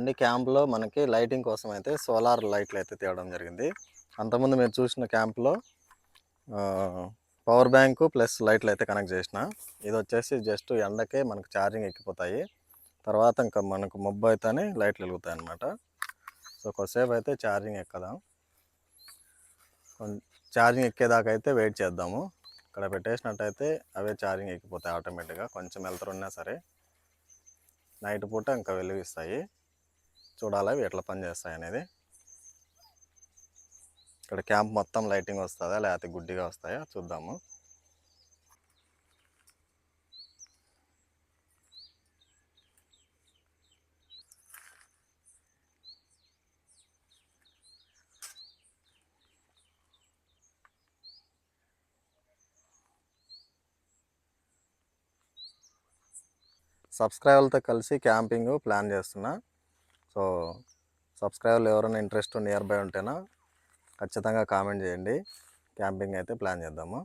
అన్ని క్యాంప్లో మనకి లైటింగ్ కోసం అయితే సోలార్ లైట్లు అయితే తేవడం జరిగింది. అంతకుముందు మీరు చూసిన క్యాంప్లో పవర్ బ్యాంకు ప్లస్ లైట్లు అయితే కనెక్ట్ చేసిన. ఇది వచ్చేసి జస్ట్ ఎండకే మనకు ఛార్జింగ్ ఎక్కిపోతాయి. తర్వాత ఇంకా మనకు మబ్బు అయితేనే లైట్లు వెలుగుతాయి అన్నమాట. సో కొద్దిసేపు అయితే ఛార్జింగ్ ఎక్కదాం. ఛార్జింగ్ ఎక్కేదాకా అయితే వెయిట్ చేద్దాము. ఇక్కడ పెట్టేసినట్టయితే అవే ఛార్జింగ్ ఎక్కిపోతాయి ఆటోమేటిక్గా. కొంచెం వెళ్తున్నా సరే నైట్ పూట ఇంకా వెలుగిస్తాయి. చూడాలి అవి ఎట్లా పనిచేస్తాయి అనేది. ఇక్కడ క్యాంప్ మొత్తం లైటింగ్ వస్తుందా లేకపోతే గుడ్డిగా వస్తాయా చూద్దాము. సబ్స్క్రైబర్లతో కలిసి క్యాంపింగ్ ప్లాన్ చేస్తున్నా. సో సబ్స్క్రైబర్లు ఎవరైనా ఇంట్రెస్ట్ నియర్ బై ఉంటేనా ఖచ్చితంగా కామెంట్ చేయండి. క్యాంపింగ్ అయితే ప్లాన్ చేద్దాము.